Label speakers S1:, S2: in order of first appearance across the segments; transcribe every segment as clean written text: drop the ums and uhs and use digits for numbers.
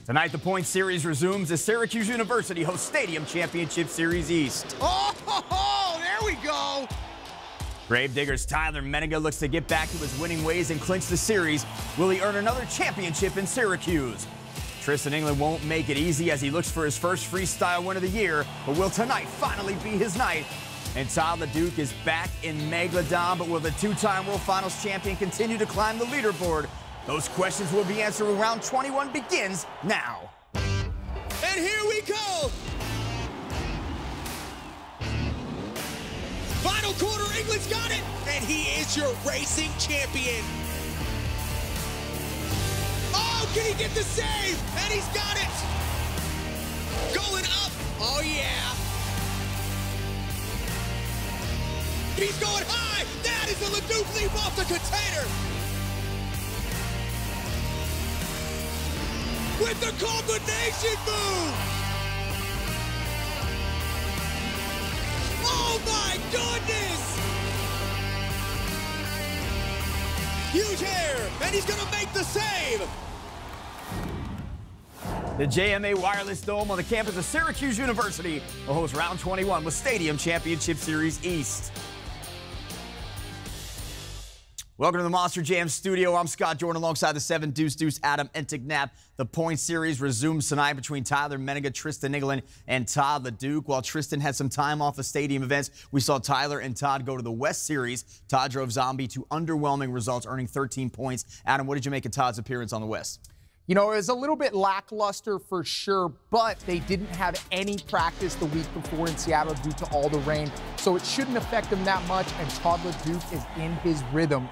S1: Tonight, the point series resumes as Syracuse University hosts Stadium Championship Series East.
S2: Oh, there we go.
S1: Gravedigger's Tyler Menninga looks to get back to his winning ways and clinch the series. Will he earn another championship in Syracuse? Tristan England won't make it easy as he looks for his first freestyle win of the year, but will tonight finally be his night? And Todd LeDuc is back in Megalodon, but will the two-time World Finals champion continue to climb the leaderboard? Those questions will be answered when round 21 begins now.
S2: And here we go. Final quarter, England's got it, and he is your racing champion. Oh, can he get the save? And he's got it. Going up. Oh, yeah. He's going high. That is a LeDuc leap off the container. With the combination move. Oh, my goodness. Huge hair, and he's going to make the save.
S1: The JMA Wireless Dome on the campus of Syracuse University will host round 21 with Stadium Championship Series East. Welcome to the Monster Jam studio. I'm Scott Jordan alongside the 7 Deuce Deuce Adam Entignap. The point series resumes tonight between Tyler Menninga, Tristan England, and Todd LeDuc. While Tristan had some time off of stadium events, we saw Tyler and Todd go to the West Series. Todd drove Zombie to underwhelming results, earning 13 points. Adam, what did you make of Todd's appearance on the West?
S3: You know, it was a little bit lackluster for sure, but they didn't have any practice the week before in Seattle due to all the rain, so it shouldn't affect them that much, and Todd LeDuc is in his rhythm.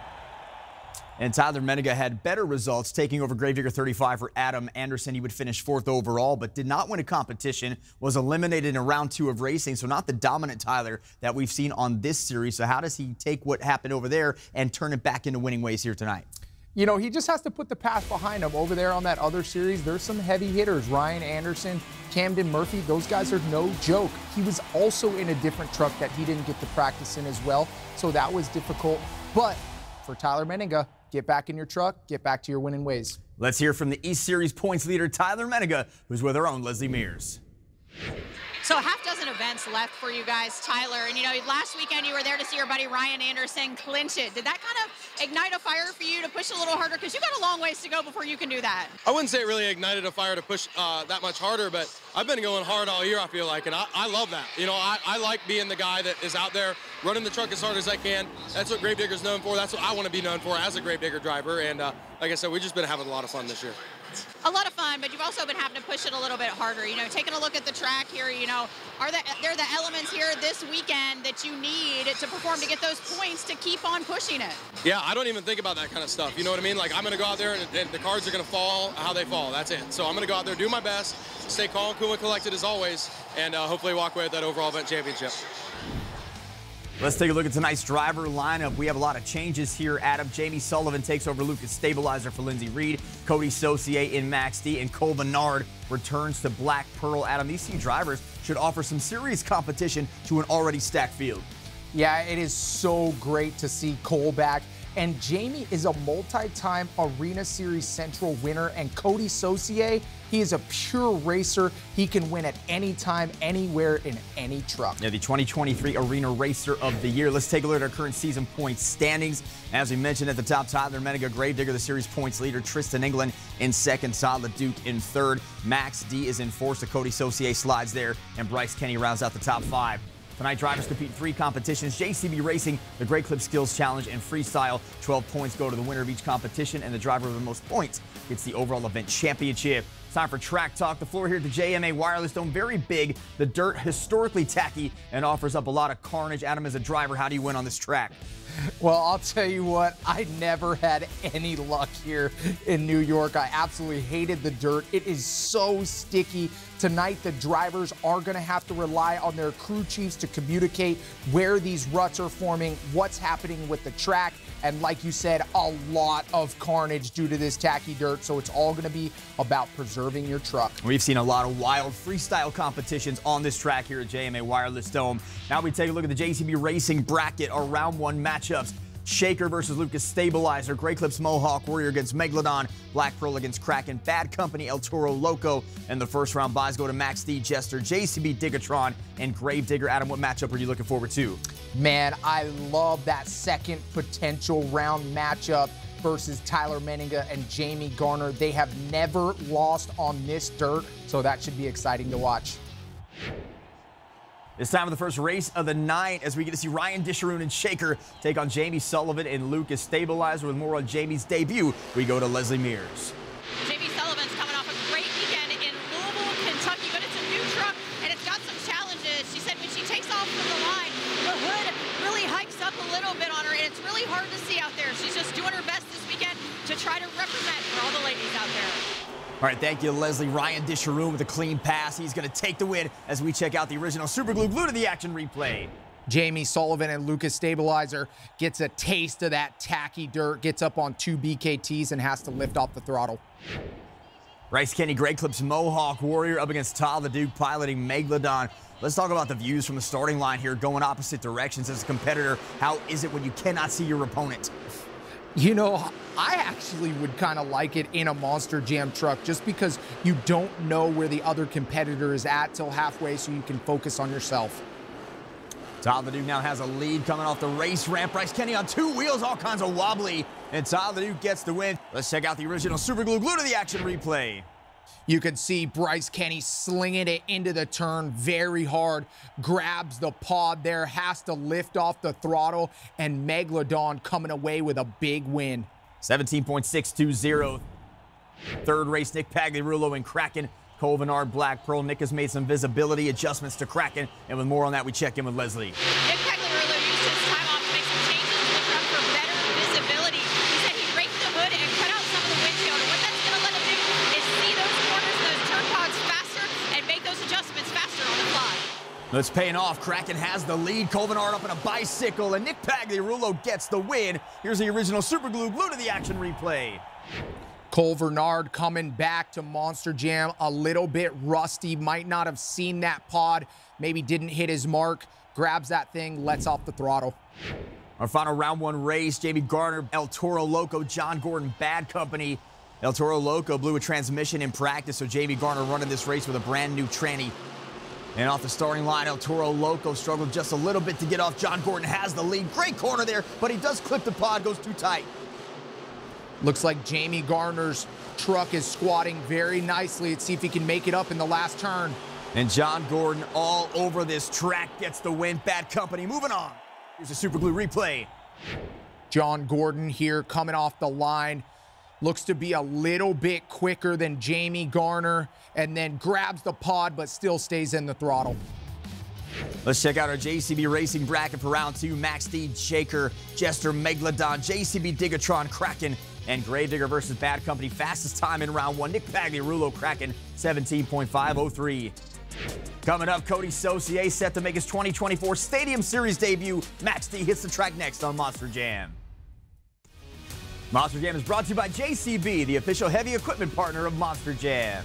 S1: And Tyler Menninga had better results, taking over Gravedigger 35 for Adam Anderson. He would finish 4th overall, but did not win a competition, was eliminated in round 2 of racing, so not the dominant Tyler that we've seen on this series. So how does he take what happened over there and turn it back into winning ways here tonight?
S3: You know, he just has to put the past behind him. Over there on that other series, there's some heavy hitters. Ryan Anderson, Camden Murphy, those guys are no joke. He was also in a different truck that he didn't get to practice in as well, so that was difficult. But for Tyler Menninga, get back in your truck, get back to your winning ways.
S1: Let's hear from the East Series points leader, Tyler Menninga, who's with our own Leslie Mears.
S4: So a half dozen events left for you guys, Tyler. And, you know, last weekend you were there to see your buddy Ryan Anderson clinch it. Did that kind of ignite a fire for you to push a little harder? Because you got a long ways to go before you can do that.
S5: I wouldn't say it really ignited a fire to push that much harder, but I've been going hard all year, I feel like, and I love that. You know, I like being the guy that is out there running the truck as hard as I can. That's what Gravedigger's known for. That's what I want to be known for as a Gravedigger driver. And like I said, we've just been having a lot of fun this year.
S4: A lot of fun, but you've also been having to push it a little bit harder. You know, taking a look at the track here, you know, there are the elements here this weekend that you need to perform to get those points to keep on pushing it?
S5: Yeah, I don't even think about that kind of stuff. You know what I mean? Like, I'm going to go out there and the cards are going to fall how they fall. That's it. So I'm going to go out there, do my best, stay calm, cool, and collected as always, and hopefully walk away with that overall event championship.
S1: Let's take a look at tonight's driver lineup. We have a lot of changes here, Adam. Jamie Sullivan takes over Lucas Stabilizer for Lindsey Reed. Cody Saucier in Max D, and Cole Bernard returns to Black Pearl. Adam, these two drivers should offer some serious competition to an already stacked field.
S3: Yeah, it is so great to see Cole back. And Jamie is a multi-time Arena Series Central winner. And Cody Saucier, he is a pure racer. He can win at any time, anywhere, in any truck.
S1: Yeah, the 2023 Arena Racer of the Year. Let's take a look at our current season points standings. As we mentioned at the top, Tyler Menninga, Gravedigger, the series points leader. Tristan England in 2nd. Todd LeDuc in 3rd. Max D is in 4th. So Cody Saucier slides there. And Bryce Kenny rounds out the top 5. Tonight, drivers compete in 3 competitions: JCB Racing, the Great Clip Skills Challenge, and Freestyle. 12 points go to the winner of each competition, and the driver with the most points gets the overall event championship. It's time for track talk. The floor here at the JMA Wireless Dome, very big. The dirt historically tacky and offers up a lot of carnage. Adam, as a driver, how do you win on this track?
S3: Well, I'll tell you what, I never had any luck here in New York. I absolutely hated the dirt. It is so sticky. Tonight, the drivers are going to have to rely on their crew chiefs to communicate where these ruts are forming, what's happening with the track, and like you said, a lot of carnage due to this tacky dirt, so it's all going to be about preserving your truck.
S1: We've seen a lot of wild freestyle competitions on this track here at JMA Wireless Dome. Now we take a look at the JCB Racing bracket, our round 1 matchups. Shaker versus Lucas Stabilizer. Gray Clips Mohawk Warrior against Megalodon. Black Pearl against Kraken. Bad Company El Toro Loco. And the first round buys go to Max D, Jester, JCB Digatron, and Gravedigger. Adam, what matchup are you looking forward to?
S3: Man, I love that second potential round matchup versus Tyler Menninga and Jamie Garner. They have never lost on this dirt, so that should be exciting to watch.
S1: It's time for the first race of the night as we get to see Ryan Disharoon and Shaker take on Jamie Sullivan and Lucas Stabilizer. With more on Jamie's debut, we go to Leslie Mears.
S4: Jamie Sullivan's coming off a great weekend in Louisville, Kentucky, but it's a new truck and it's got some challenges. She said when she takes off from the line, the hood really hikes up a little bit on her, and it's really hard to see out there. She's just doing her best this weekend to try to represent for all the ladies out there.
S1: All right, thank you, Leslie. Ryan Disharoon with a clean pass. He's going to take the win as we check out the original Super Glue to the action replay.
S3: Jamie Sullivan and Lucas Stabilizer gets a taste of that tacky dirt, gets up on 2 BKTs and has to lift off the throttle.
S1: Bryce Kenny, Gray Clips Mohawk Warrior up against Todd LeDuc piloting Megalodon. Let's talk about the views from the starting line here, going opposite directions as a competitor. How is it when you cannot see your opponent?
S3: You know, I actually would kind of like it in a Monster Jam truck just because you don't know where the other competitor is at till halfway, so you can focus on yourself.
S1: Todd LeDuc now has a lead coming off the race ramp. Bryce Kenny on 2 wheels, all kinds of wobbly, and Todd LeDuc gets the win. Let's check out the original Super Glue to the action replay.
S3: You can see Bryce Kenny slinging it into the turn very hard, grabs the pod there, has to lift off the throttle, and Megalodon coming away with a big win.
S1: 17.620. Third race, Nick Pagliarulo and Kraken. Cole Vennard, Black Pearl. Nick has made some visibility adjustments to Kraken, and with more on that, we check in with Leslie.
S4: Nick Pagliarulo used his time off to make some changes to the truck for better visibility. He said he raked the hood and cut out some of the windshield, and what that's going to let him do is see those corners and those turn pods faster and make those adjustments faster on the fly.
S1: It's paying off. Kraken has the lead. Cole Vennard up on a bicycle, and Nick Pagliarulo gets the win. Here's the original Super Glue to the action replay.
S3: Cole Vennard coming back to Monster Jam a little bit rusty, might not have seen that pod, maybe didn't hit his mark, grabs that thing, lets off the throttle.
S1: Our final round 1 race, Jamie Garner, El Toro Loco, John Gordon, Bad Company. El Toro Loco blew a transmission in practice, so Jamie Garner running this race with a brand new tranny. And off the starting line, El Toro Loco struggled just a little bit to get off. John Gordon has the lead. Great corner there, but he does clip the pod, goes too tight.
S3: Looks like Jamie Garner's truck is squatting very nicely. Let's see if he can make it up in the last turn.
S1: And John Gordon all over this track gets the win. Bad Company moving on. Here's a Super Glue replay.
S3: John Gordon here coming off the line. Looks to be a little bit quicker than Jamie Garner, and then grabs the pod but still stays in the throttle.
S1: Let's check out our JCB Racing bracket for round 2. Max D, Shaker, Jester, Megalodon, JCB Digatron, Kraken, and Gravedigger versus Bad Company. Fastest time in round 1, Nick Pagliarulo, Kraken, 17.503. Coming up, Cody Saucier set to make his 2024 Stadium Series debut. Max D hits the track next on Monster Jam. Monster Jam is brought to you by JCB, the official heavy equipment partner of Monster Jam.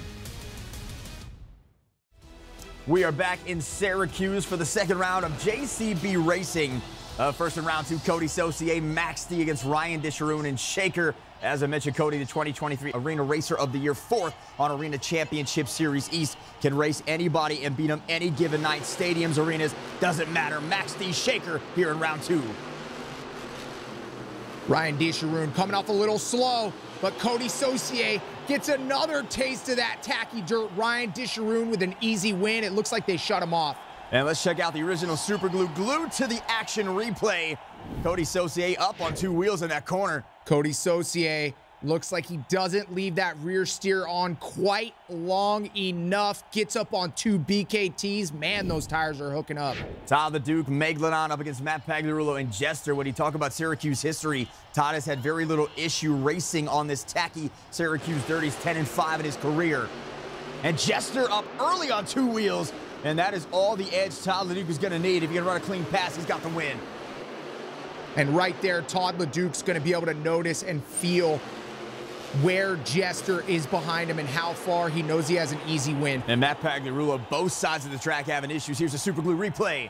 S1: We are back in Syracuse for the second round of JCB Racing. First in round 2, Cody Saucier, Max D against Ryan Disharoon and Shaker. As I mentioned, Cody, the 2023 Arena Racer of the Year, 4th on Arena Championship Series East. Can race anybody and beat them any given night. Stadiums, arenas, doesn't matter. Max D, Shaker here in round 2.
S3: Ryan Disharoon coming off a little slow, but Cody Saucier gets another taste of that tacky dirt. Ryan Disharoon with an easy win. It looks like they shut him off.
S1: And let's check out the original Super Glue to the action replay. Cody Saucier up on 2 wheels in that corner.
S3: Cody Saucier looks like he doesn't leave that rear steer on quite long enough. Gets up on 2 BKTs. Man, those tires are hooking up.
S1: Todd LeDuc, Megalodon up against Matt Pagliarulo and Jester. When you talk about Syracuse history, Todd has had very little issue racing on this tacky Syracuse dirt. He's 10-5 in his career. And Jester up early on 2 wheels. And that is all the edge Todd LeDuc is going to need. If he can run a clean pass, he's got the win.
S3: And right there, Todd LeDuc's going to be able to notice and feel where Jester is behind him and how far. He knows he has an easy win.
S1: And Matt Pagliarulo, both sides of the track having issues. Here's a Super Glue replay.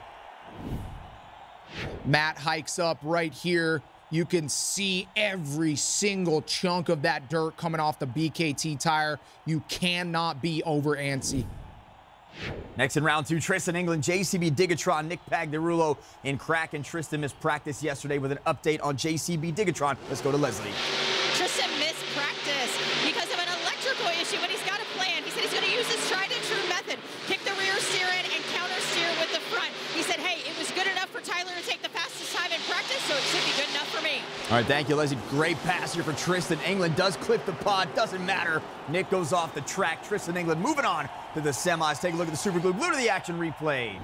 S3: Matt hikes up right here You can see every single chunk of that dirt coming off the BKT tire. You cannot be over antsy.
S1: Next in round 2, Tristan England, JCB Digatron, Nick Pagderulo in crack, and Tristan missed practice yesterday with an update on JCB Digatron. Let's go to Leslie.
S4: Tristan missed practice because of an electrical issue, but he's got a plan. He said he's going to use his tried and true method. Kick the rear steer in and counter steer with the front. He said, hey, it was good enough for Tyler to take the fastest time in practice, so it should be good enough for me.
S1: All right, thank you, Leslie. Great pass here for Tristan England. Does clip the pod, doesn't matter. Nick goes off the track. Tristan England moving on to the semis. Take a look at the Super Glue to the action replay.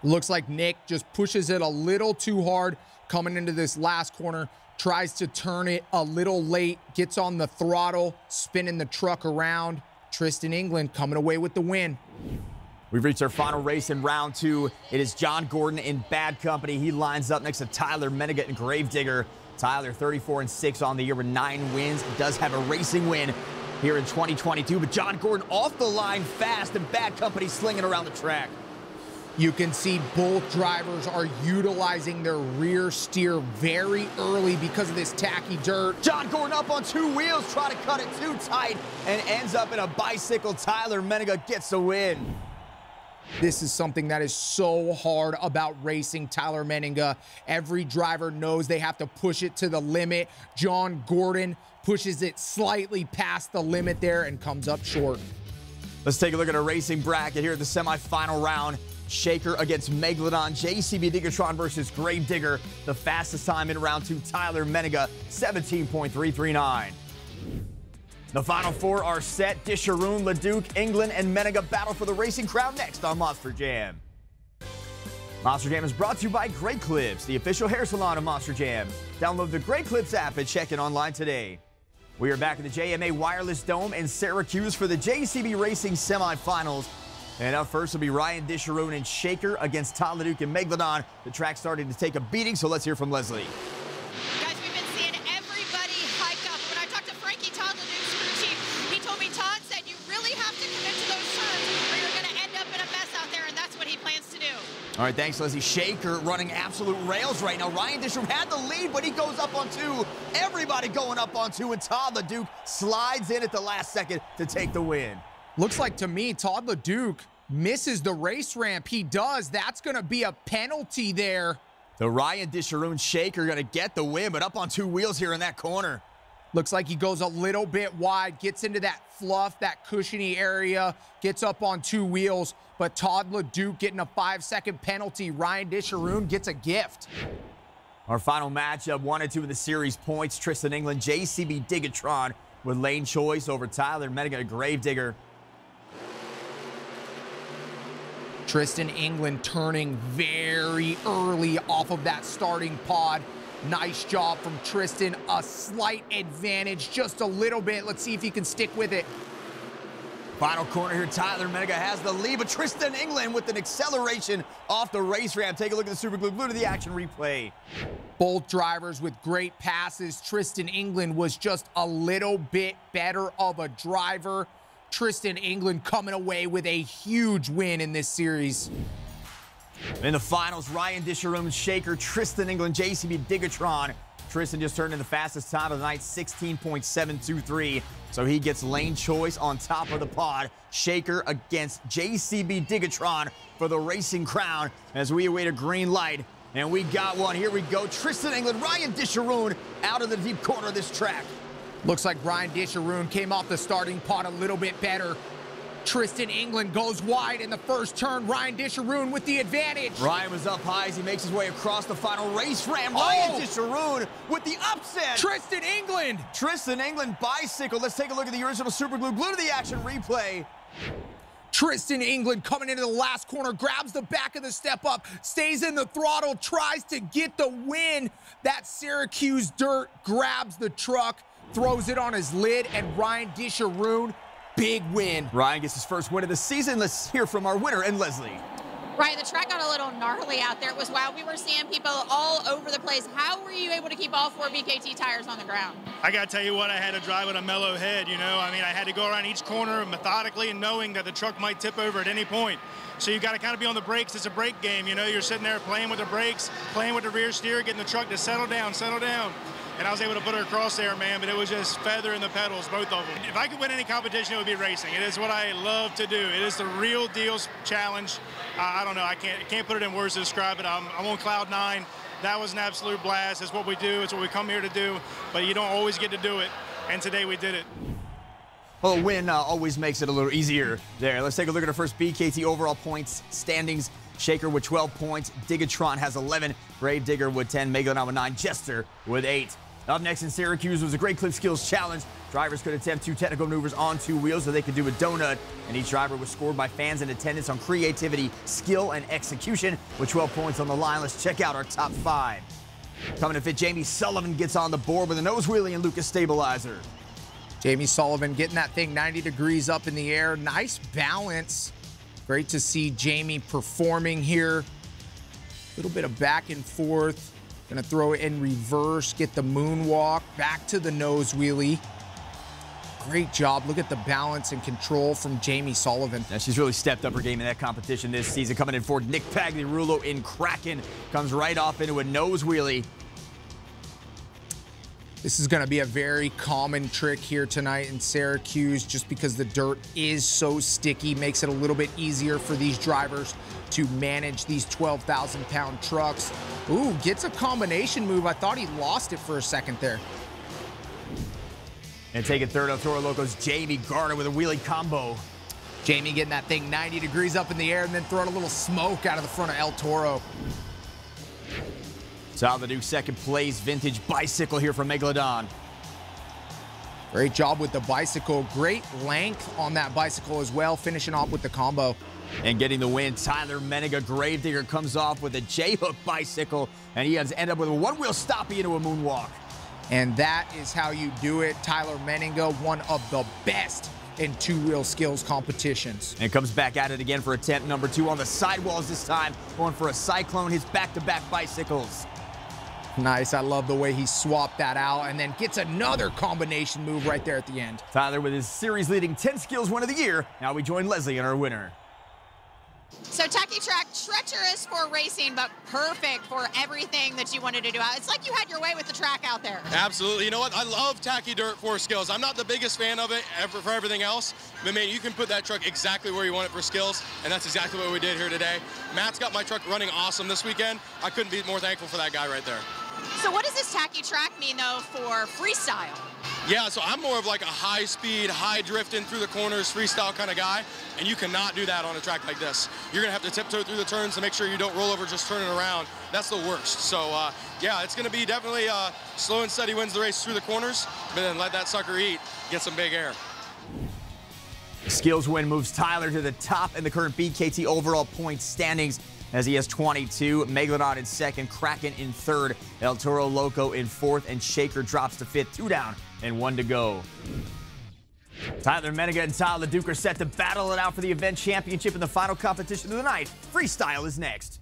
S3: Looks like Nick just pushes it a little too hard coming into this last corner. Tries to turn it a little late, gets on the throttle, spinning the truck around. Tristan England coming away with the win.
S1: We've reached our final race in round 2. It is John Gordon in bad company. He lines up next to Tyler Menninga and Gravedigger. Tyler 34-6 on the year with 9 wins. Does have a racing win here in 2022, but John Gordon off the line fast and bad company slinging around the track.
S3: You can see both drivers are utilizing their rear steer very early because of this tacky dirt.
S1: John Gordon up on 2 wheels, trying to cut it too tight and ends up in a bicycle. Tyler Menninga gets the win.
S3: This is something that is so hard about racing Tyler Menninga. Every driver knows they have to push it to the limit. John Gordon pushes it slightly past the limit there and comes up short.
S1: Let's take a look at our racing bracket here at the semifinal round. Shaker against Megalodon, JCB Digatron versus Gravedigger. The fastest time in round 2, Tyler Menninga, 17.339. The final 4 are set. Disharoon, LeDuc, England, and Menninga battle for the racing crown next on Monster Jam. Monster Jam is brought to you by Great Clips, the official hair salon of Monster Jam. Download the Great Clips app and check it online today. We are back in the JMA Wireless Dome in Syracuse for the JCB Racing semifinals. And up first will be Ryan Disharoon and Shaker against Todd, LeDuc, and Megalodon. The track's starting to take a beating, so let's hear from Leslie.
S4: Guys, we've been seeing everybody hike up. When I talked to Frankie, Todd, LeDuc's crew chief, he told me, Todd said you really have to commit to those turns or you're going to end up in a mess out there, and that's what he plans to do.
S1: All right, thanks, Leslie. Shaker running absolute rails right now. Ryan Disharoon had the lead, but he goes up on 2. Everybody going up on 2, and Todd LeDuc slides in at the last second to take the win.
S3: Looks like to me, Todd LeDuc misses the race ramp. He does. That's going to be a penalty there.
S1: The Ryan Disharoon Shaker going to get the win, but up on 2 wheels here in that corner.
S3: Looks like he goes a little bit wide, gets into that fluff, that cushiony area, gets up on 2 wheels, but Todd LeDuc getting a 5-second penalty. Ryan Disharoon gets a gift.
S1: Our final matchup, 1 and 2 in the series points. Tristan England, JCB Digatron with lane choice over Tyler Menninga and Gravedigger.
S3: Tristan England turning very early off of that starting pod. Nice job from Tristan. A slight advantage, just a little bit. Let's see if he can stick with it.
S1: Final corner here, Tyler Menninga has the lead, but Tristan England with an acceleration off the race ramp. Take a look at the Super Glue to the action replay.
S3: Both drivers with great passes. Tristan England was just a little bit better of a driver. Tristan England coming away with a huge win in this series.
S1: In the finals, Ryan Disharoon Shaker, Tristan England, JCB Digatron. Tristan just turned in the fastest time of the night, 16.723. So he gets lane choice on top of the pod. Shaker against JCB Digatron for the racing crown as we await a green light. And we got one. Here we go. Tristan England, Ryan Disharoon out of the deep corner of this track.
S3: Looks like Ryan Disharoon came off the starting pod a little bit better. Tristan England goes wide in the first turn. Ryan Disharoon with the advantage.
S1: Ryan was up high as he makes his way across the final race ramp. Ryan Disharoon with the upset.
S3: Tristan England.
S1: Tristan England bicycle. Let's take a look at the original Super Glue to the action replay.
S3: Tristan England coming into the last corner, grabs the back of the step up, stays in the throttle, tries to get the win. That Syracuse dirt grabs the truck, throws it on his lid, and Ryan Disharoon, big win.
S1: Ryan gets his first win of the season. Let's hear from our winner and Leslie.
S4: Right, the track got a little gnarly out there. It was wild. We were seeing people all over the place. How were you able to keep all 4 BKT tires on the ground?
S6: I got to tell you what, I had to drive with a mellow head, you know. I mean, I had to go around each corner methodically and knowing that the truck might tip over at any point. So you got to kind of be on the brakes. It's a brake game, you know. You're sitting there playing with the brakes, playing with the rear steer, getting the truck to settle down, settle down. And I was able to put her across there, man, but it was just feather in the pedals, both of them. If I could win any competition, it would be racing. It is what I love to do. It is the real deal challenge. I don't know, I can't put it in words to describe it. I'm on cloud 9. That was an absolute blast. It's what we do. It's what we come here to do, but you don't always get to do it, and today we did it.
S1: Well, a win always makes it a little easier there. Let's take a look at our first BKT overall points standings. Shaker with 12 points, Digatron has 11, Grave Digger with 10, Megalodon with 9, Jester with 8. Up next in Syracuse was a great clip skills challenge. Drivers could attempt 2 technical maneuvers on 2 wheels, so they could do a donut, and each driver was scored by fans in attendance on creativity, skill, and execution with 12 points on the line. Let's check out our top 5. Coming to fit, Jamie Sullivan gets on the board with a nose wheelie and Lucas stabilizer.
S3: Jamie Sullivan getting that thing 90 degrees up in the air. Nice balance. Great to see Jamie performing here. A little bit of back and forth. Gonna throw it in reverse, get the moonwalk, back to the nose wheelie. Great job. Look at the balance and control from Jamie Sullivan.
S1: Yeah, she's really stepped up her game in that competition this season. Coming in for Nick Pagliarulo in Kraken. Comes right off into a nose wheelie.
S3: This is going to be a very common trick here tonight in Syracuse just because the dirt is so sticky. Makes it a little bit easier for these drivers to manage these 12,000-pound trucks. Ooh, gets a combination move. I thought he lost it for a second there.
S1: And taking third on Toro Loco's Jamie Garner with a wheelie combo.
S3: Jamie getting that thing 90 degrees up in the air and then throwing a little smoke out of the front of El Toro.
S1: Todd, LeDuc second place, vintage bicycle here from Megalodon.
S3: Great job with the bicycle. Great length on that bicycle as well, finishing off with the combo.
S1: And getting the win, Tyler Menninga, Gravedigger, comes off with a J-hook bicycle, and he has ended up with a one-wheel stoppie into a moonwalk.
S3: And that is how you do it. Tyler Menninga, one of the best in 2-wheel skills competitions.
S1: And comes back at it again for attempt number 2 on the sidewalls this time, going for a cyclone, his back-to-back bicycles.
S3: Nice. I love the way he swapped that out and then gets another combination move right there at the end.
S1: Tyler with his series-leading 10 skills win of the year. Now we join Leslie in our winner.
S4: So tacky track, treacherous for racing, but perfect for everything that you wanted to do. It's like you had your way with the track out there.
S5: Absolutely. You know what? I love tacky dirt for skills. I'm not the biggest fan of it for everything else, but man, you can put that truck exactly where you want it for skills, and that's exactly what we did here today. Matt's got my truck running awesome this weekend. I couldn't be more thankful for that guy right there.
S4: So what does this tacky track mean, though, for freestyle?
S5: Yeah, so I'm more of like a high-speed, high-drifting through the corners, freestyle kind of guy, and you cannot do that on a track like this. You're going to have to tiptoe through the turns to make sure you don't roll over just turning around. That's the worst. So, yeah, it's going to be definitely slow and steady wins the race through the corners, but then let that sucker eat, get some big air.
S1: Skills win moves Tyler to the top in the current BKT overall points standings, as he has 22. Megalodon in second, Kraken in third, El Toro Loco in fourth, and Shaker drops to fifth. 2 down and 1 to go. Tyler Menninga and Todd LeDuc are set to battle it out for the event championship in the final competition of the night. Freestyle is next.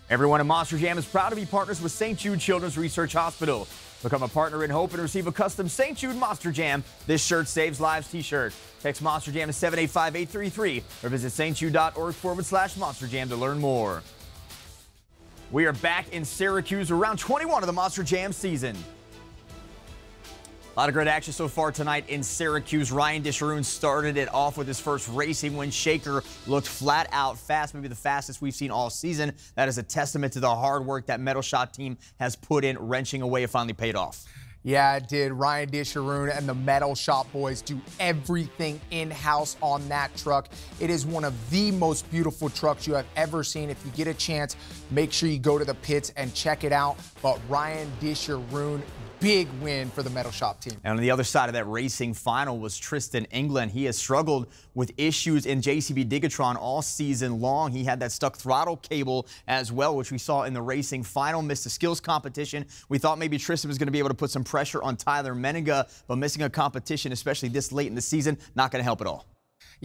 S1: Everyone in Monster Jam is proud to be partners with St. Jude Children's Research Hospital. Become a partner in hope and receive a custom St. Jude Monster Jam This Shirt Saves Lives t-shirt. Text Monster Jam to 785-833 or visit stjude.org/Monster Jam to learn more. We are back in Syracuse for round 21 of the Monster Jam season. A lot of great action so far tonight in Syracuse. Ryan Disharoon started it off with his first racing win. Shaker looked flat out fast, maybe the fastest we've seen all season. That is a testament to the hard work that Metal Shot team has put in. Wrenching away, it finally paid off.
S3: Yeah, it did. Ryan Disharoon and the Metal Shop boys do everything in-house on that truck. It is one of the most beautiful trucks you have ever seen. If you get a chance, make sure you go to the pits and check it out. But Ryan Disharoon, big win for the Metal Shop team.
S1: And on the other side of that racing final was Tristan England. He has struggled with issues in JCB Digatron all season long. He had that stuck throttle cable as well, which we saw in the racing final. Missed a skills competition. We thought maybe Tristan was going to be able to put some pressure on Tyler Menninga, but missing a competition, especially this late in the season, not going to help at all.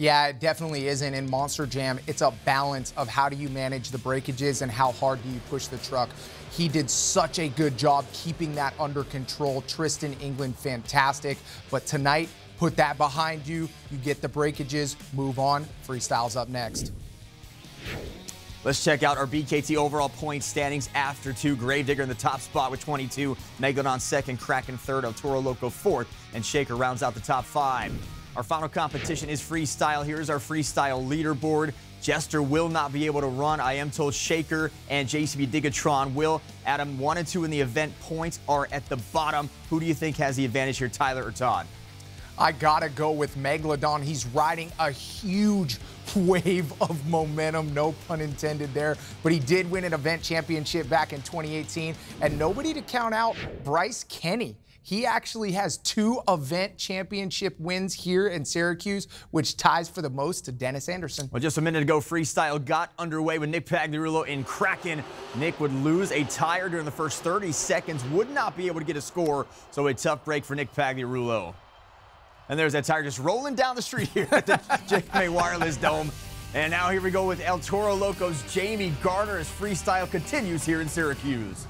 S3: Yeah, it definitely isn't. In Monster Jam, it's a balance of how do you manage the breakages and how hard do you push the truck. He did such a good job keeping that under control. Tristan England, fantastic. But tonight, put that behind you. You get the breakages, move on. Freestyle's up next.
S1: Let's check out our BKT overall point standings after two. Gravedigger in the top spot with 22. Megalodon second, Kraken third, Toro Loco fourth, and Shaker rounds out the top 5. Our final competition is freestyle. Here's our freestyle leaderboard. Jester will not be able to run. I am told Shaker and JCB Digatron will. Adam, 1 and 2 in the event. Points are at the bottom. Who do you think has the advantage here, Tyler or Todd?
S3: I gotta go with Megalodon. He's riding a huge wave of momentum, no pun intended there, but he did win an event championship back in 2018, and nobody to count out Bryce Kenny. He actually has 2 event championship wins here in Syracuse, which ties for the most to Dennis Anderson.
S1: Well, just a minute ago, freestyle got underway with Nick Pagliarulo in Kraken. Nick would lose a tire during the first 30 seconds, would not be able to get a score, so a tough break for Nick Pagliarulo. And there's that tire just rolling down the street here at the JMA Wireless Dome. And now here we go with El Toro Loco's Jamie Garner as freestyle continues here in Syracuse.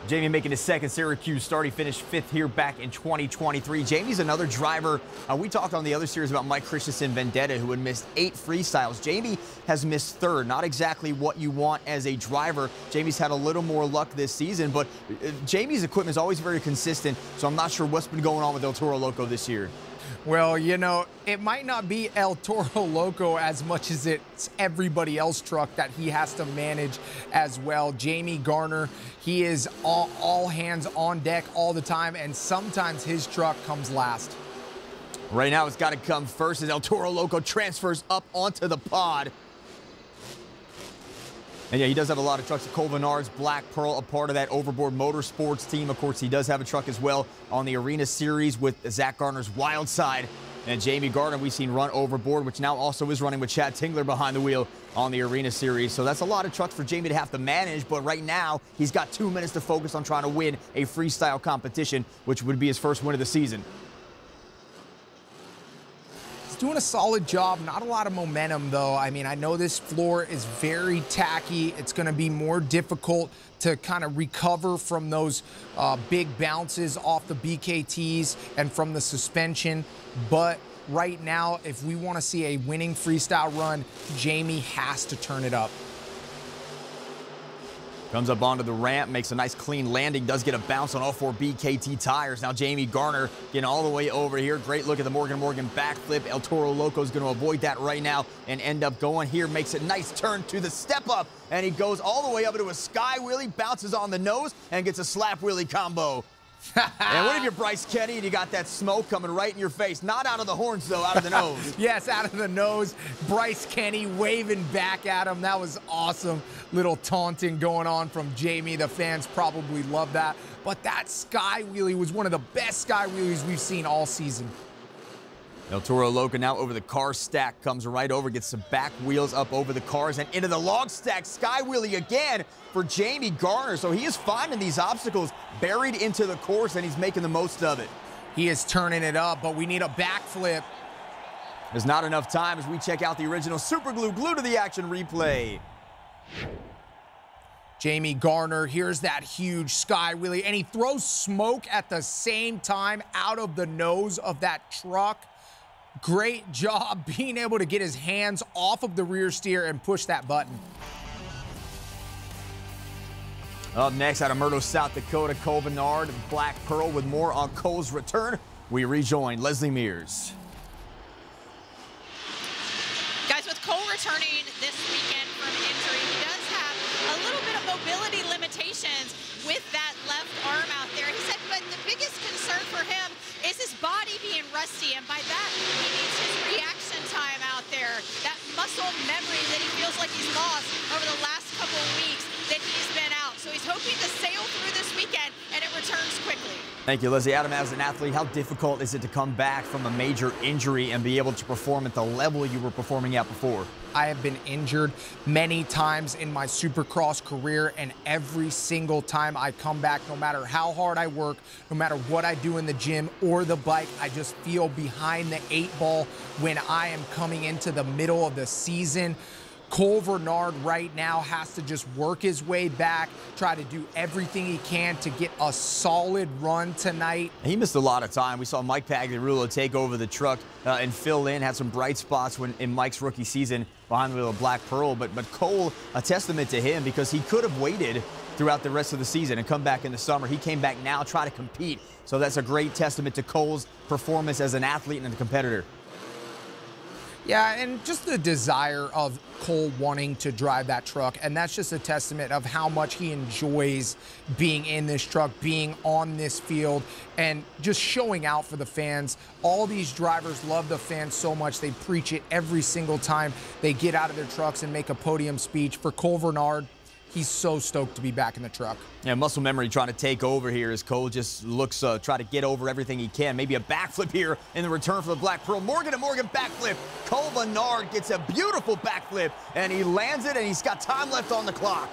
S1: Jamie making his second Syracuse start. He finished 5th here back in 2023. Jamie's another driver. We talked on the other series about Mike Christensen Vendetta, who had missed 8 freestyles. Jamie has missed 3rd. Not exactly what you want as a driver. Jamie's had a little more luck this season, but Jamie's equipment is always very consistent, so I'm not sure what's been going on with El Toro Loco this year.
S3: Well, you know, it might not be El Toro Loco as much as it's everybody else's truck that he has to manage as well. Jamie Garner, he is all hands on deck all the time, and sometimes his truck comes last.
S1: Right now, it's got to come first as El Toro Loco transfers up onto the pod. And yeah, he does have a lot of trucks. Cole Venard's Black Pearl, a part of that Overboard Motorsports team. Of course, he does have a truck as well on the Arena Series with Zach Garner's Wild Side. And Jamie Garner, we've seen run Overboard, which now also is running with Chad Tingler behind the wheel on the Arena Series. So that's a lot of trucks for Jamie to have to manage. But right now, he's got 2 minutes to focus on trying to win a freestyle competition, which would be his first win of the season.
S3: Doing a solid job. Not a lot of momentum, though. I mean, I know this floor is very tacky. It's going to be more difficult to kind of recover from those big bounces off the BKTs and from the suspension. But right now, if we want to see a winning freestyle run, Jamie has to turn it up.
S1: Comes up onto the ramp, makes a nice clean landing, does get a bounce on all 4 BKT tires. Now Jamie Garner getting all the way over here. Great look at the Morgan backflip. El Toro Loco is going to avoid that right now and end up going here. Makes a nice turn to the step up, and he goes all the way up into a sky wheelie, bounces on the nose, and gets a slap wheelie combo. And what if you're Bryce Kenny and you got that smoke coming right in your face? Not out of the horns, though, out of the nose.
S3: Yes, out of the nose. Bryce Kenny waving back at him. That was awesome. Little taunting going on from Jamie. The fans probably love that. But that sky wheelie was one of the best sky wheelies we've seen all season.
S1: El Toro Loco now over the car stack, comes right over, gets some back wheels up over the cars and into the log stack. Sky wheelie again for Jamie Garner. So he is finding these obstacles buried into the course, and he's making the most of it.
S3: He is turning it up, but we need a backflip.
S1: There's not enough time as we check out the original Super Glue to the action replay.
S3: Jamie Garner, here's that huge sky wheelie, and he throws smoke at the same time out of the nose of that truck. Great job being able to get his hands off of the rear steer and push that button.
S1: Up next out of Murdo, South Dakota, Cole Venard, Black Pearl. With more on Cole's return, we rejoin Leslie Mears.
S4: Guys, with Cole returning this weekend from injury, he does have a little bit of mobility limitations with that left arm out there. He said, but the biggest concern for him is his body being rusty, and by that, he needs his reaction time out there. That muscle memory that he feels like he's lost over the last couple of weeks that he's been out. So he's hoping to sail through this weekend, and it returns quickly.
S1: Thank you, Lizzie. Adam, as an athlete, how difficult is it to come back from a major injury and be able to perform at the level you were performing at before?
S3: I have been injured many times in my Supercross career, and every single time I come back, no matter how hard I work, no matter what I do in the gym or the bike, I just feel behind the 8 ball when I am coming into the middle of the season. Cole Vernard right now has to just work his way back, try to do everything he can to get a solid run tonight.
S1: He missed a lot of time. We saw Mike Pagliarulo take over the truck and fill in, had some bright spots in Mike's rookie season behind the wheel of Black Pearl. But Cole, a testament to him, because he could have waited throughout the rest of the season and come back in the summer. He came back now, try to compete. So that's a great testament to Cole's performance as an athlete and a competitor.
S3: Yeah, and just the desire of Cole wanting to drive that truck, and that's just a testament of how much he enjoys being in this truck, being on this field, and just showing out for the fans. All these drivers love the fans so much, they preach it every single time they get out of their trucks and make a podium speech. For Cole Vernard, he's so stoked to be back in the truck.
S1: Yeah, muscle memory trying to take over here as Cole just looks, try to get over everything he can. Maybe a backflip here in the return for the Black Pearl. Morgan and Morgan backflip. Cole Vernard gets a beautiful backflip, and he lands it, and he's got time left on the clock.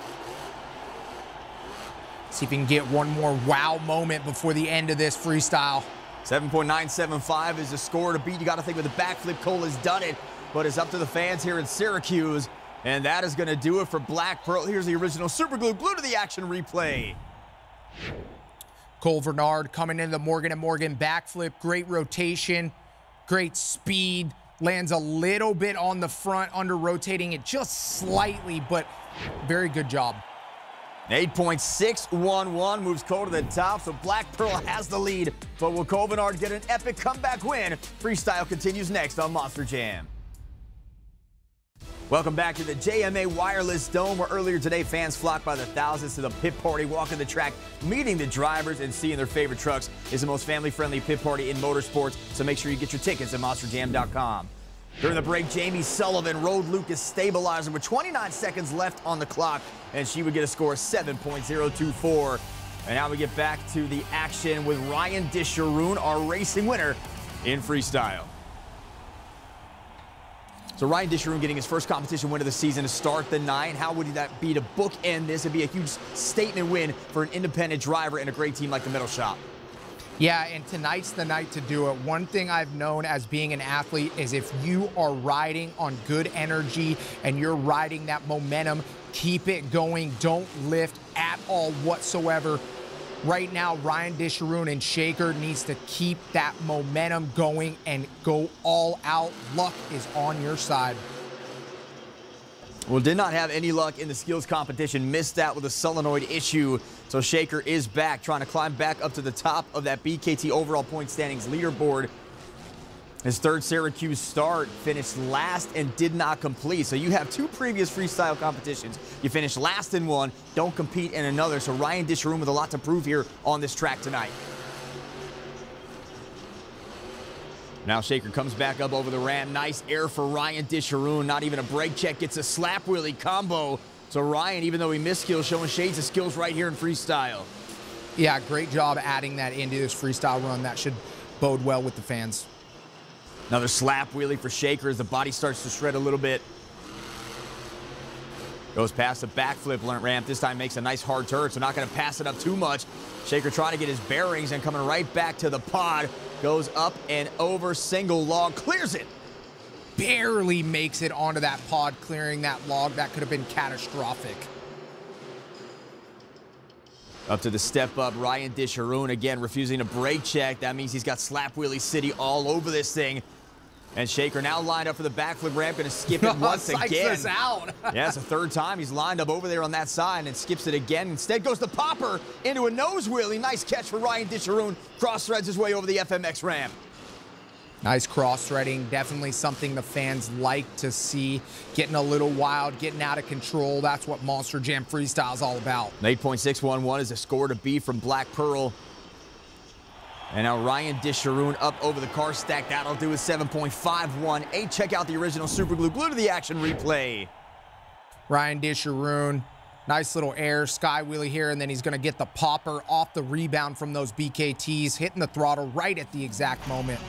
S3: See if he can get one more wow moment before the end of this freestyle.
S1: 7.975 is the score to beat. You got to think with the backflip, Cole has done it, but it's up to the fans here in Syracuse. And that is going to do it for Black Pearl. Here's the original Super Glue to the action replay.
S3: Cole Vernard coming into the Morgan & Morgan backflip. Great rotation, great speed. Lands a little bit on the front, under rotating it just slightly, but very good job.
S1: 8.611 moves Cole to the top, so Black Pearl has the lead. But will Cole Vernard get an epic comeback win? Freestyle continues next on Monster Jam. Welcome back to the JMA Wireless Dome, where earlier today fans flocked by the thousands to the pit party, walking the track, meeting the drivers, and seeing their favorite trucks. It's the most family-friendly pit party in motorsports, so make sure you get your tickets at monsterjam.com. During the break, Jamie Sullivan rode Lucas Stabilizer with 29 seconds left on the clock, and she would get a score of 7.024. And now we get back to the action with Ryan Disharoon, our racing winner in freestyle. So Ryan Disharoon getting his first competition win of the season to start the night. How would that be to bookend this? It'd be a huge statement win for an independent driver and a great team like the Metal Shop.
S3: Yeah, and tonight's the night to do it. One thing I've known as being an athlete is if you are riding on good energy and you're riding that momentum, keep it going. Don't lift at all whatsoever. Right now, Ryan Disharoon and Shaker needs to keep that momentum going and go all out. Luck is on your side.
S1: Well, did not have any luck in the skills competition. Missed out with a solenoid issue. So Shaker is back, trying to climb back up to the top of that BKT overall point standings leaderboard. His third Syracuse start, finished last and did not complete. So you have two previous freestyle competitions. You finished last in one, don't compete in another. So Ryan Disharoon with a lot to prove here on this track tonight. Now Shaker comes back up over the ramp. Nice air for Ryan Disharoon. Not even a brake check, gets a slap wheelie combo. So Ryan, even though he missed skills, showing shades of skills right here in freestyle.
S3: Yeah, great job adding that into this freestyle run. That should bode well with the fans.
S1: Another slap wheelie for Shaker as the body starts to shred a little bit. Goes past the backflip ramp. This time makes a nice hard turn, so not going to pass it up too much. Shaker trying to get his bearings and coming right back to the pod. Goes up and over, single log, clears it.
S3: Barely makes it onto that pod, clearing that log. That could have been catastrophic.
S1: Up to the step up, Ryan Disharoon again refusing to brake check. That means he's got slap wheelie city all over this thing. And Shaker now lined up for the backflip ramp, going to skip it once again.
S3: Us out.
S1: Yeah, it's the third time he's lined up over there on that side and skips it again. Instead goes the popper into a nose wheelie. Nice catch for Ryan Disharoon. Cross threads his way over the FMX ramp.
S3: Nice cross-threading, definitely something the fans like to see. Getting a little wild, getting out of control. That's what Monster Jam Freestyle is all about.
S1: 8.611 is a score to beat from Black Pearl. And now Ryan Disharoon up over the car stack. That'll do a 7.518. Check out the original Super Glue to the action replay.
S3: Ryan Disharoon Nice little air sky wheelie here, and then he's going to get the popper off the rebound from those BKTs, hitting the throttle right at the exact moment.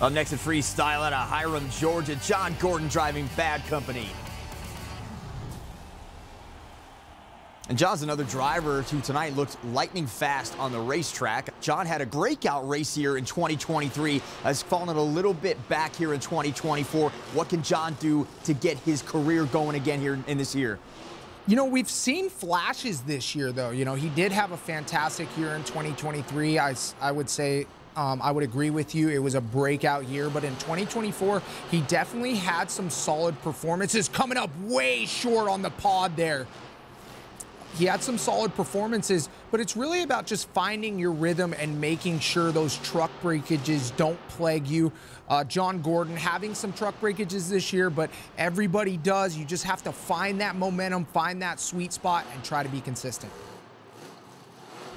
S1: Up next at freestyle out of Hiram, Georgia, John Gordon driving Bad Company. And John's another driver who tonight looked lightning fast on the racetrack. John had a breakout race here in 2023, has fallen a little bit back here in 2024. What can John do to get his career going again here in this year?
S3: You know, we've seen flashes this year, though. You know, he did have a fantastic year in 2023. I would say, I would agree with you. It was a breakout year, but in 2024, he definitely had some solid performances, coming up way short on the pod there. He had some solid performances, but it's really about just finding your rhythm and making sure those truck breakages don't plague you. John Gordon having some truck breakages this year, but everybody does. You just have to find that momentum, find that sweet spot, and try to be consistent.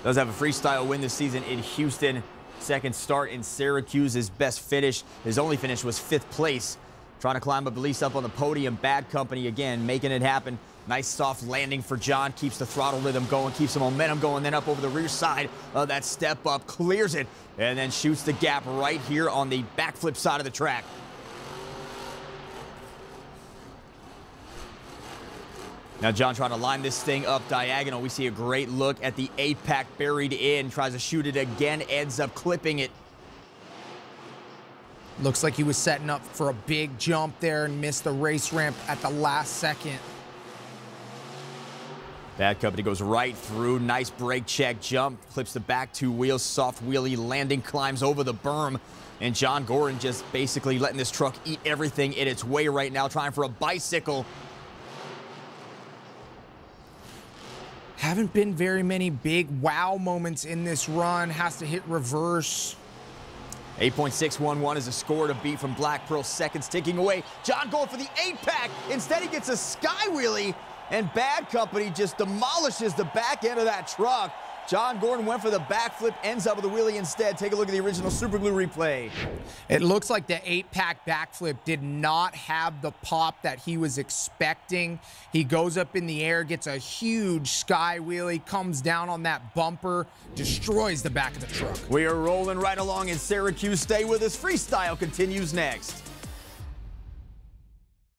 S1: Does have a freestyle win this season in Houston. Second start in Syracuse. His best finish, his only finish, was 5th place. Trying to climb up, at least up on the podium. Bad Company again, making it happen. Nice soft landing for John, keeps the throttle rhythm going, keeps the momentum going, then up over the rear side of that step up, clears it, and then shoots the gap right here on the backflip side of the track. Now John trying to line this thing up diagonal. We see a great look at the 8-pack buried in, tries to shoot it again, ends up clipping it.
S3: Looks like he was setting up for a big jump there and missed the race ramp at the last second.
S1: Bad Company goes right through. Nice brake check jump. Clips the back 2 wheels. Soft wheelie landing. Climbs over the berm. And John Gordon just basically letting this truck eat everything in its way right now. Trying for a bicycle.
S3: Haven't been very many big wow moments in this run. Has to hit reverse.
S1: 8.611 is a score to beat from Black Pearl. Seconds ticking away. John going for the 8-pack. Instead, he gets a sky wheelie. And Bad Company just demolishes the back end of that truck. John Gordon went for the backflip, ends up with a wheelie instead. Take a look at the original Super Glue replay.
S3: It looks like the 8-pack backflip did not have the pop that he was expecting. He goes up in the air, gets a huge sky wheelie, comes down on that bumper, destroys the back of the truck.
S1: We are rolling right along in Syracuse. Stay with us. Freestyle continues next.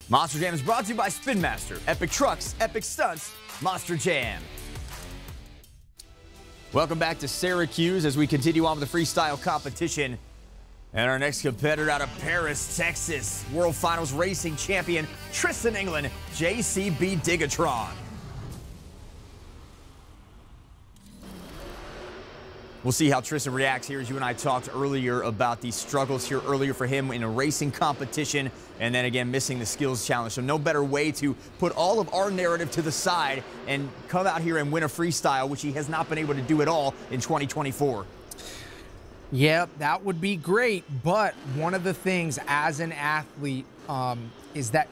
S1: Monster Jam is brought to you by Spin Master. Epic trucks, epic stunts, Monster Jam. Welcome back to Syracuse as we continue on with the freestyle competition. And our next competitor out of Paris, Texas, World Finals Racing Champion, Tristan England, JCB Digatron. We'll see how Tristan reacts here, as you and I talked earlier about the struggles here earlier for him in a racing competition, and then again missing the skills challenge. So no better way to put all of our narrative to the side and come out here and win a freestyle, which he has not been able to do at all in 2024.
S3: Yep, that would be great, but one of the things as an athlete is that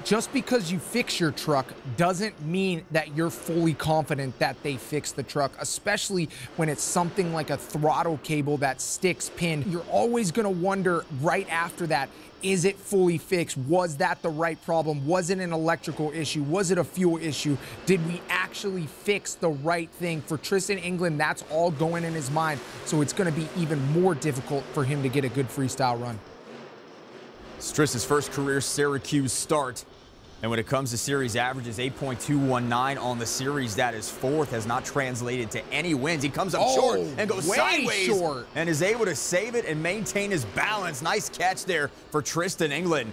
S3: just because you fix your truck doesn't mean that you're fully confident that they fixed the truck, especially when it's something like a throttle cable that sticks pinned. You're always going to wonder right after that, is it fully fixed? Was that the right problem? Was it an electrical issue? Was it a fuel issue? Did we actually fix the right thing? For Tristan England, that's all going in his mind, so it's going to be even more difficult for him to get a good freestyle run.
S1: It's Tristan's first career Syracuse start. And when it comes to series averages, 8.219 on the series. That is 4th, has not translated to any wins. He comes up short and goes sideways and is able to save it and maintain his balance. Nice catch there for Tristan England.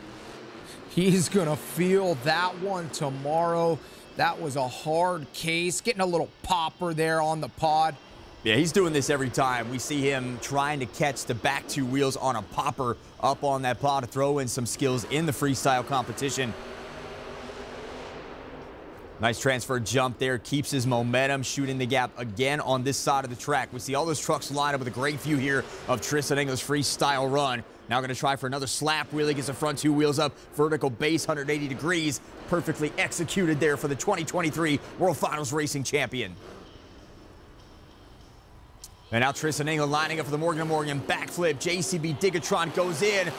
S3: He's going to feel that one tomorrow. That was a hard case. Getting a little popper there on the pod.
S1: Yeah, he's doing this every time. We see him trying to catch the back 2 wheels on a popper up on that pod to throw in some skills in the freestyle competition. Nice transfer jump there, keeps his momentum, shooting the gap again on this side of the track. We see all those trucks line up with a great view here of Tristan England's freestyle run. Now going to try for another slap wheelie, gets the front 2 wheels up, vertical base, 180 degrees. Perfectly executed there for the 2023 World Finals Racing Champion. And now Tristan England lining up for the Morgan & Morgan backflip. JCB Digatron goes in.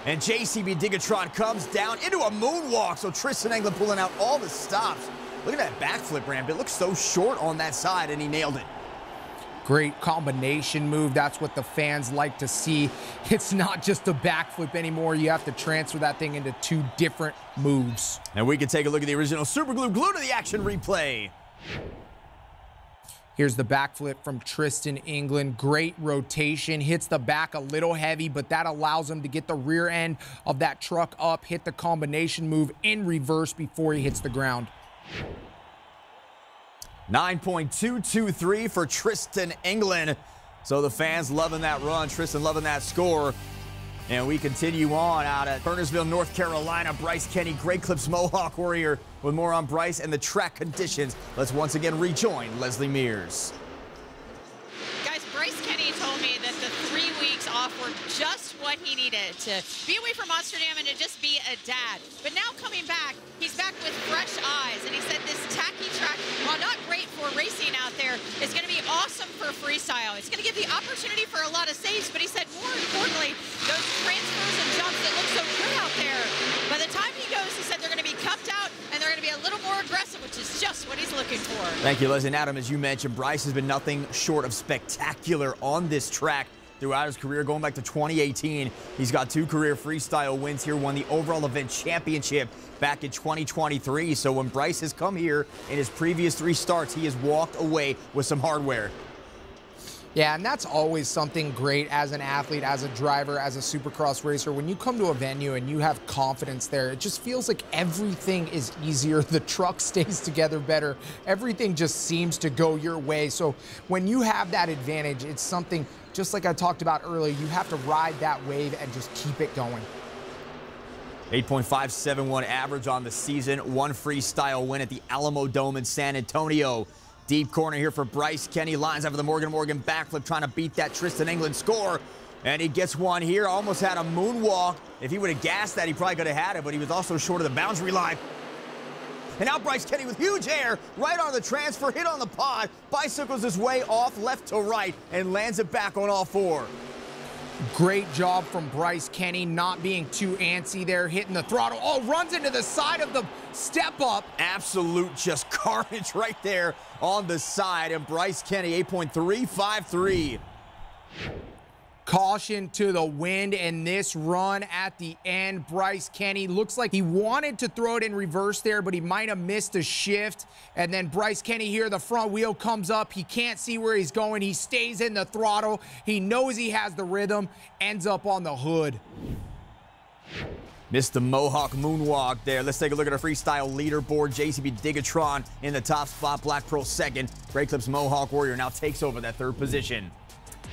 S1: And JCB Digatron comes down into a moonwalk. So Tristan England pulling out all the stops Look at that backflip ramp. It looks so short on that side, and he nailed it.
S3: Great combination move. That's what the fans like to see. It's not just a backflip anymore. You have to transfer that thing into 2 different moves.
S1: And we can take a look at the original Super Glue Glue to the action replay.
S3: Here's the backflip from Tristan England. Great rotation. Hits the back a little heavy, but that allows him to get the rear end of that truck up, hit the combination move in reverse before he hits the ground.
S1: 9.223 for Tristan England. So the fans loving that run, Tristan loving that score. And we continue on out at Burnersville, North Carolina. Bryce Kenny, Great Clips Mohawk Warrior with more on Bryce and the track conditions. Let's once again rejoin Leslie Mears.
S4: Guys, Bryce Kenny told me that the 3 weeks off were just what he needed to be away from Amsterdam and to just be a dad. But now coming back, he's back with fresh eyes. And he said this tacky track, while not great for racing out there, is going to be awesome for freestyle. It's going to give the opportunity for a lot of saves, but he said more importantly, those transfers and jumps that look so good out there, by the time he goes, he said they're going to be cupped out and they're going to be a little more aggressive, which is just what he's looking for.
S1: Thank you, Leslie. And Adam, as you mentioned, Bryce has been nothing short of spectacular on this track throughout his career, going back to 2018. He's got 2 career freestyle wins here, won the overall event championship back in 2023. So when Bryce has come here in his previous 3 starts, he has walked away with some hardware.
S3: Yeah, and that's always something great as an athlete, as a driver, as a supercross racer. When you come to a venue and you have confidence there, it just feels like everything is easier. The truck stays together better. Everything just seems to go your way. So when you have that advantage, it's something, just like I talked about earlier, you have to ride that wave and just keep it going.
S1: 8.571 average on the season. 1 freestyle win at the Alamo Dome in San Antonio. Deep corner here for Bryce Kenny. Lines up for the Morgan backflip, trying to beat that Tristan England score. And he gets one here. Almost had a moonwalk. If he would have gassed that, he probably could have had it, but he was also short of the boundary line. And now Bryce Kenny with huge air, right on the transfer, hit on the pod, bicycles his way off left to right, and lands it back on all 4.
S3: Great job from Bryce Kenny, not being too antsy there, hitting the throttle. Oh, runs into the side of the step up.
S1: Absolute just carnage right there on the side. And Bryce Kenny, 8.353.
S3: Caution to the wind in this run at the end. Bryce Kenny looks like he wanted to throw it in reverse there, but he might have missed a shift. And then Bryce Kenny here, the front wheel comes up. He can't see where he's going. He stays in the throttle. He knows he has the rhythm, ends up on the hood.
S1: Missed the Mohawk moonwalk there. Let's take a look at our freestyle leaderboard. JCB Digatron in the top spot, Black Pearl second. Great Clips Mohawk Warrior now takes over that 3rd position.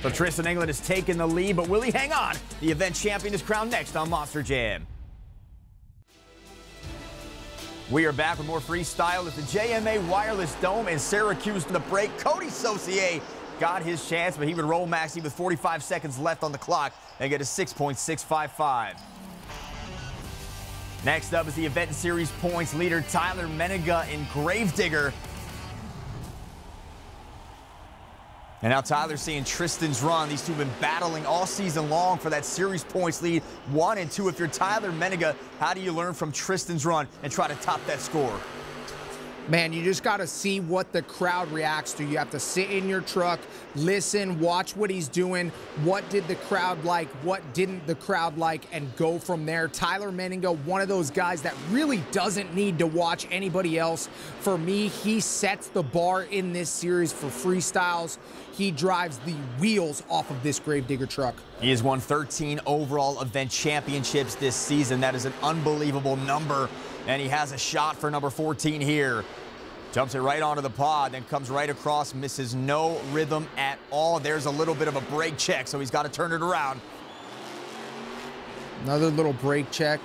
S1: So Tristan England has taken the lead, but will he hang on? The event champion is crowned next on Monster Jam. We are back with more freestyle at the JMA Wireless Dome in Syracuse. To the break, Cody Saucier got his chance, but he would roll Maxi with 45 seconds left on the clock and get a 6.655. Next up is the event series points leader, Tyler Menninga in Gravedigger. And now Tyler's seeing Tristan's run. These 2 have been battling all season long for that series points lead, 1 and 2. If you're Tyler Menninga, how do you learn from Tristan's run and try to top that score?
S3: Man, you just got to see what the crowd reacts to. You have to sit in your truck, listen, watch what he's doing. What did the crowd like? What didn't the crowd like? And go from there. Tyler Menninga, one of those guys that really doesn't need to watch anybody else. For me, he sets the bar in this series for freestyles. He drives the wheels off of this Gravedigger truck.
S1: He has won 13 overall event championships this season. That is an unbelievable number. And he has a shot for number 14 here. Jumps it right onto the pod, then comes right across, misses no rhythm at all. There's a little bit of a brake check, so he's got to turn it around.
S3: Another little brake check.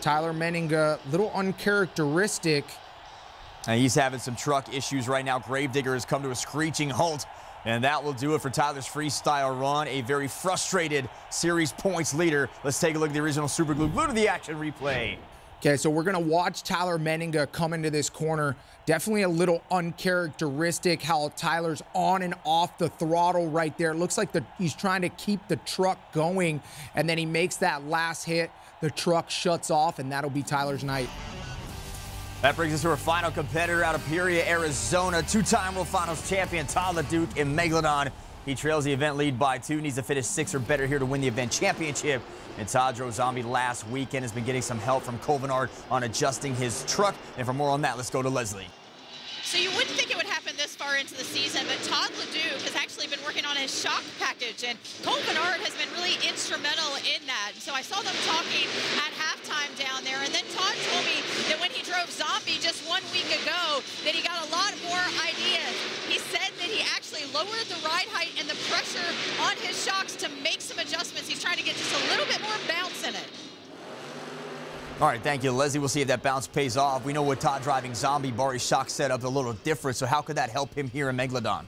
S3: Tyler Menninga, little uncharacteristic.
S1: And he's having some truck issues right now. Gravedigger has come to a screeching halt. And that will do it for Tyler's freestyle run. A very frustrated series points leader. Let's take a look at the original Super Glue Glue to the action replay.
S3: Okay, so we're going to watch Tyler Menninga come into this corner. Definitely a little uncharacteristic how Tyler's on and off the throttle right there. It looks like he's trying to keep the truck going, and then he makes that last hit. The truck shuts off, and that'll be Tyler's night.
S1: That brings us to our final competitor out of Peoria, Arizona. Two-time World Finals champion Todd LeDuc in Megalodon. He trails the event lead by 2, needs to finish 6th or better here to win the event championship. And Todd drove Zombie last weekend, has been getting some help from Colvinard on adjusting his truck. And for more on that, let's go to Leslie.
S4: So you wouldn't think it would happen this far into the season, but Todd LeDuc has actually been working on his shock package, and Colvinard has been really instrumental in that. So I saw them talking at halftime down there, and then Todd told me that when he drove Zombie just 1 week ago, that he got a lot more ideas. He said that he actually lowered the ride height and the pressure on his shocks to make some adjustments. He's trying to get just a little bit more bounce in it.
S1: All right, thank you, Leslie. We'll see if that bounce pays off. We know with Todd driving Zombie, Bari's shock setup's a little different, so how could that help him here in Megalodon?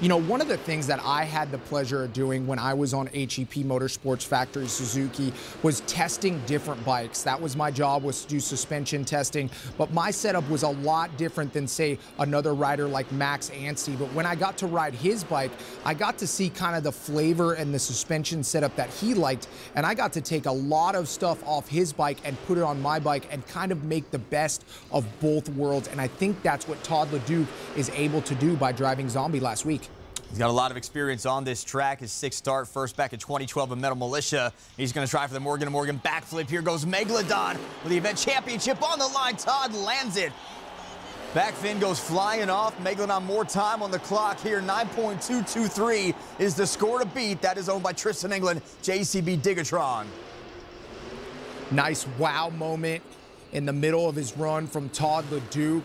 S3: You know, one of the things that I had the pleasure of doing when I was on HEP Motorsports Factory Suzuki was testing different bikes. That was my job, was to do suspension testing. But my setup was a lot different than, say, another rider like Max Anstie. But when I got to ride his bike, I got to see kind of the flavor and the suspension setup that he liked. And I got to take a lot of stuff off his bike and put it on my bike and kind of make the best of both worlds. And I think that's what Todd LeDuc is able to do by driving Zombie last week.
S1: He's got a lot of experience on this track. His 6th start, first back in 2012 in Metal Militia. He's going to try for the Morgan & Morgan backflip. Here goes Megalodon with the event championship on the line. Todd lands it. Back fin goes flying off. Megalodon more time on the clock here. 9.223 is the score to beat. That is owned by Tristan England, JCB Digatron.
S3: Nice wow moment in the middle of his run from Todd LeDuc.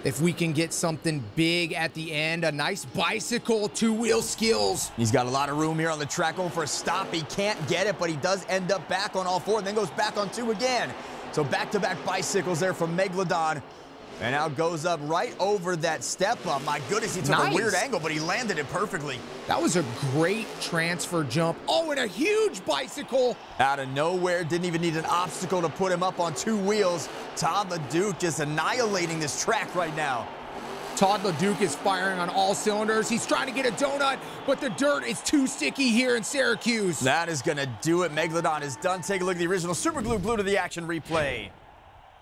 S3: If we can get something big at the end, a nice bicycle, 2-wheel skills.
S1: He's got a lot of room here on the track, going for a stop. He can't get it, but he does end up back on all 4 and then goes back on 2 again. So back-to-back bicycles there from Megalodon. And now goes up right over that step up. My goodness, he took a weird angle, but he landed it perfectly.
S3: That was a great transfer jump. Oh, and a huge bicycle.
S1: Out of nowhere, didn't even need an obstacle to put him up on 2 wheels. Todd LeDuc just annihilating this track right now.
S3: Todd LeDuc is firing on all cylinders. He's trying to get a donut, but the dirt is too sticky here in Syracuse.
S1: That is going to do it. Megalodon is done. Take a look at the original Super Glue to the action replay.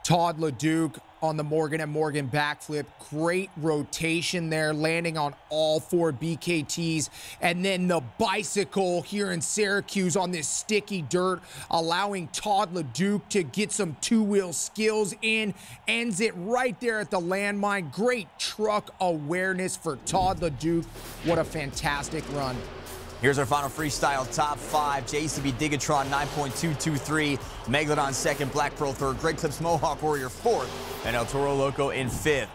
S3: Todd LeDuc on the Morgan & Morgan backflip. Great rotation there, landing on all 4 BKTs. And then the bicycle here in Syracuse on this sticky dirt, allowing Todd LeDuc to get some 2-wheel skills in. Ends it right there at the landmine. Great truck awareness for Todd LeDuc. What a fantastic run.
S1: Here's our final freestyle top 5. JCB Digatron 9.223. Megalodon 2nd. Black Pearl 3rd. Great Clips Mohawk Warrior 4th. And El Toro Loco in 5th.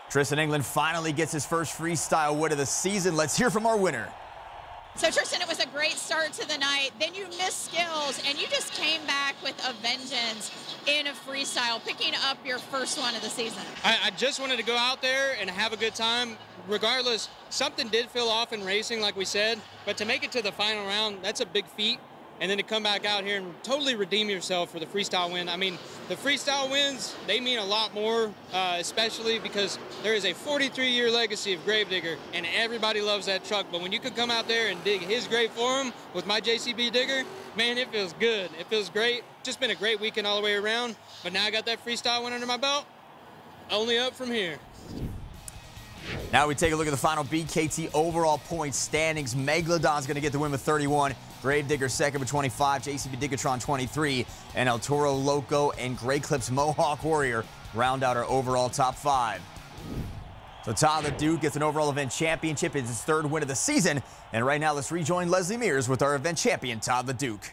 S1: Tristan England finally gets his first freestyle win of the season. Let's hear from our winner.
S4: So Tristan, it was a great start to the night. Then you missed skills, and you just came back with a vengeance in a freestyle, picking up your first one of the season.
S7: I just wanted to go out there and have a good time. Regardless, something did feel off in racing, like we said, but to make it to the final round, that's a big feat. And then to come back out here and totally redeem yourself for the freestyle win. I mean, the freestyle wins, they mean a lot more, especially because there is a 43-year legacy of Gravedigger, and everybody loves that truck. But when you could come out there and dig his grave for him with my JCB digger, man, it feels good. It feels great. Just been a great weekend all the way around. But now I got that freestyle win under my belt. Only up from here.
S1: Now we take a look at the final BKT overall point standings. Megalodon's going to get the win with 31. Gravedigger 2nd with 25. JCB Digatron 23. And El Toro Loco and Great Clips Mohawk Warrior round out our overall top 5. So Todd LeDuc gets an overall event championship. It's his 3rd win of the season. And right now, let's rejoin Leslie Mears with our event champion, Todd LeDuc.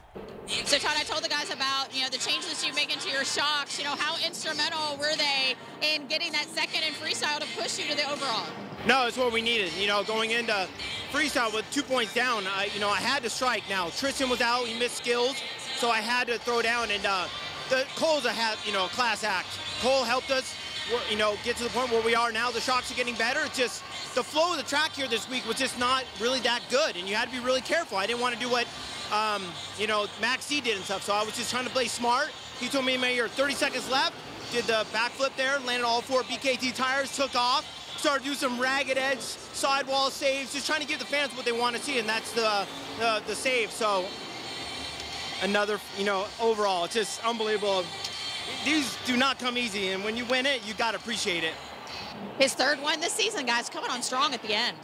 S4: So Todd, I told the guys about, the changes you make into your shocks. How instrumental were they in getting that 2nd in freestyle to push you to the overall?
S8: No, it's what we needed. Going into freestyle with 2 points down, I had to strike. Now Tristan was out; he missed skills, so I had to throw down. And Cole's a class act. Cole helped us, get to the point where we are now. The shocks are getting better. It's just the flow of the track here this week was just not really that good, and you had to be really careful. I didn't want to do what Max C did and stuff, so I was just trying to play smart. He told me, "Man, you're 30 seconds left." Did the backflip there, landed all 4 BKT tires, took off. Started to do some ragged edge sidewall saves, just trying to give the fans what they want to see, and that's the save. So another, overall, it's just unbelievable. these do not come easy, and when you win it, you got to appreciate it.
S4: His third one this season, guys, coming on strong at the end.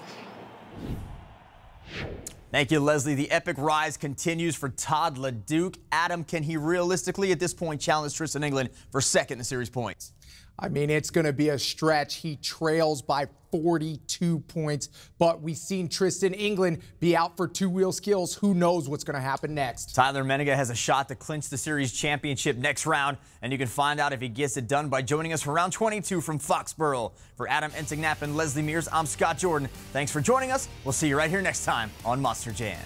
S1: Thank you, Leslie. The epic rise continues for Todd LeDuc. Adam, can he realistically at this point challenge Tristan England for second in the series points?
S3: I mean, it's going to be a stretch. He trails by 42 points, but we've seen Tristan England be out for two-wheel skills. Who knows what's going to happen next?
S1: Tyler Menninga has a shot to clinch the series championship next round, and you can find out if he gets it done by joining us for round 22 from Foxborough. For Adam Entignap and Leslie Mears, I'm Scott Jordan. Thanks for joining us. We'll see you right here next time on Monster Jam.